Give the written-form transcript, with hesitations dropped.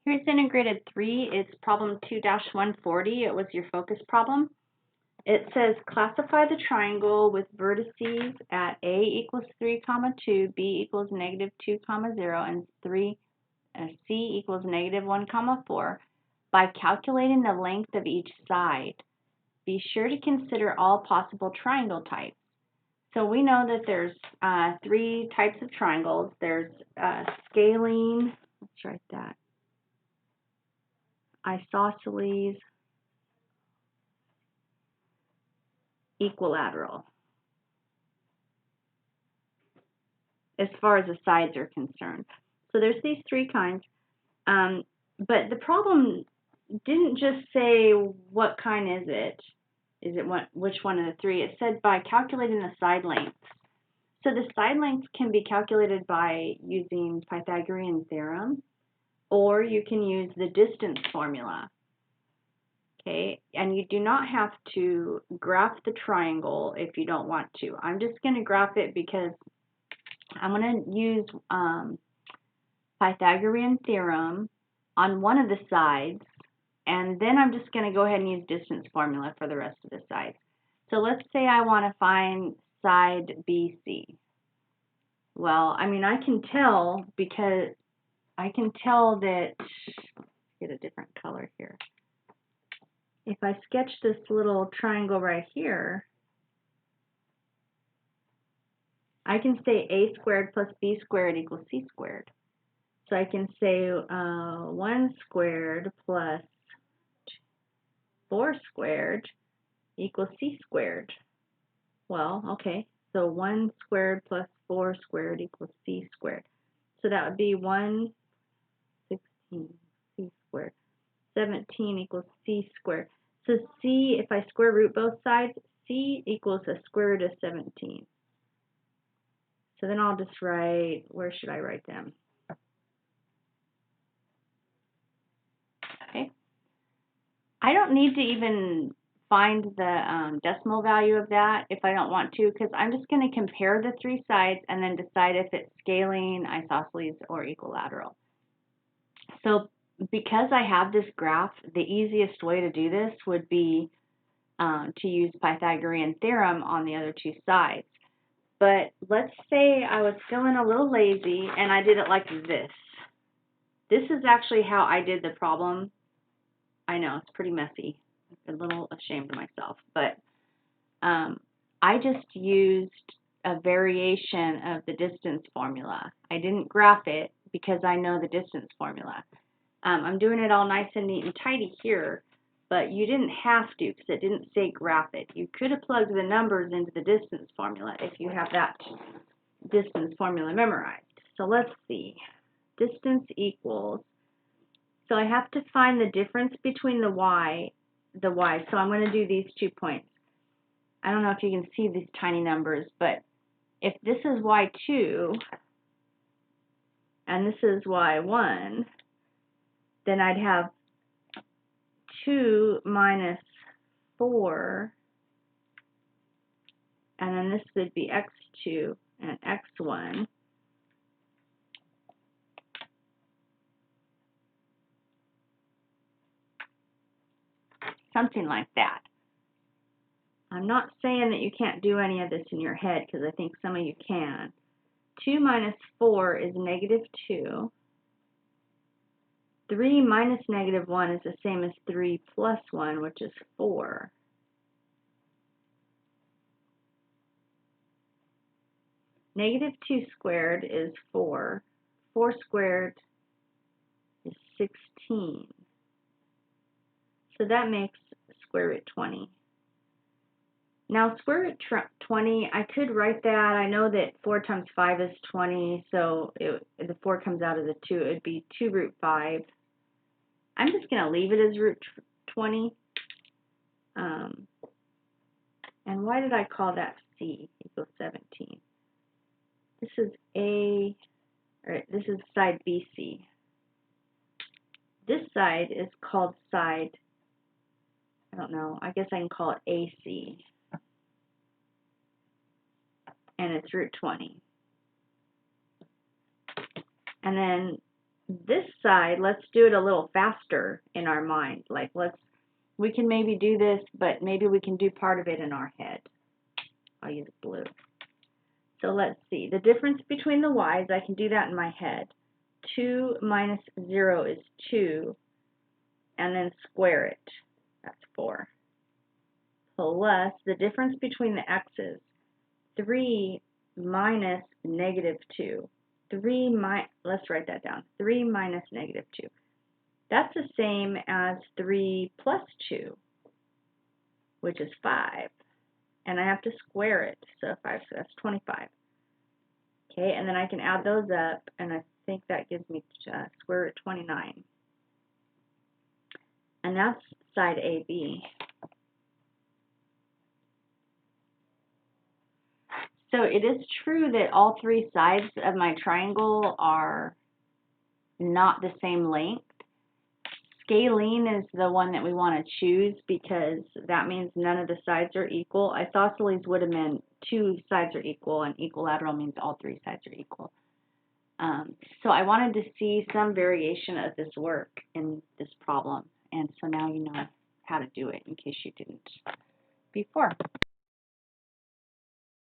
Here's integrated 3. It's problem 2-140. It was your focus problem. It says classify the triangle with vertices at A equals 3, 2, B equals negative 2, 0, and C equals negative 1, 4 by calculating the length of each side. Be sure to consider all possible triangle types. So we know that there's 3 types of triangles. There's scalene, let's write that, isosceles, equilateral, as far as the sides are concerned. So there's these 3 kinds, but the problem didn't just say what kind is it. Is it which one of the 3? It said by calculating the side lengths. So the side lengths can be calculated by using Pythagorean theorem, or you can use the distance formula. Okay, and you do not have to graph the triangle if you don't want to. I'm just going to graph it because I'm going to use Pythagorean theorem on one of the sides, and then I'm just going to go ahead and use distance formula for the rest of the sides. So let's say I want to find side BC. Well, I mean, I can tell because I can tell that, let's get a different color here. If I sketch this little triangle right here, I can say a squared plus b squared equals c squared. So I can say 1 squared plus 4 squared equals c squared. Well, okay, so 1 squared plus 4 squared equals c squared. So that would be 116 c squared. 17 equals c squared. So c, if I square root both sides, c equals a square root of 17. So then I'll just write, where should I write them? Okay. I don't need to even find the decimal value of that if I don't want to, because I'm just going to compare the 3 sides and then decide if it's scalene, isosceles, or equilateral. So because I have this graph, the easiest way to do this would be to use Pythagorean theorem on the other 2 sides. But let's say I was feeling a little lazy and I did it like this. This is actually how I did the problem. I know, it's pretty messy. I'm a little ashamed of myself. But I just used a variation of the distance formula. I didn't graph it because I know the distance formula. I'm doing it all nice and neat and tidy here, but you didn't have to because it didn't say graph it. You could have plugged the numbers into the distance formula if you have that distance formula memorized. So let's see. Distance equals, so I have to find the difference between the y. So I'm going to do these 2 points. I don't know if you can see these tiny numbers, but if this is y2 and this is y1, then I'd have 2 minus 4, and then this would be x2 and x1. Something like that. I'm not saying that you can't do any of this in your head, because I think some of you can. 2 minus 4 is negative 2. 3 minus negative 1 is the same as 3 plus 1, which is 4. Negative 2 squared is 4. 4 squared is 16. So that makes square root 20. Now, square root 20, I could write that. I know that 4 times 5 is 20, so the 4 comes out of the 2. It would be 2 root 5. I'm just going to leave it as root 20. And why did I call that C equals 17? This is this is side BC. This side is called side, I don't know, I guess I can call it AC. And it's root 20. And then this side, let's do it a little faster in our mind. Like we can maybe do this, but maybe we can do part of it in our head. I'll use blue. So let's see. The difference between the y's, I can do that in my head. 2 minus 0 is 2, and then square it. That's 4. Plus the difference between the x's, 3 minus negative 2. Let's write that down. 3 minus negative 2. That's the same as 3 plus 2, which is 5. And I have to square it. So 5, so that's 25. Okay, and then I can add those up, and I think that gives me square root of 29. And that's side AB. So it is true that all three sides of my triangle are not the same length. Scalene is the one that we want to choose because that means none of the sides are equal. Isosceles would have meant 2 sides are equal, and equilateral means all 3 sides are equal. So I wanted to see some variation of this work in this problem, and so now you know how to do it in case you didn't before.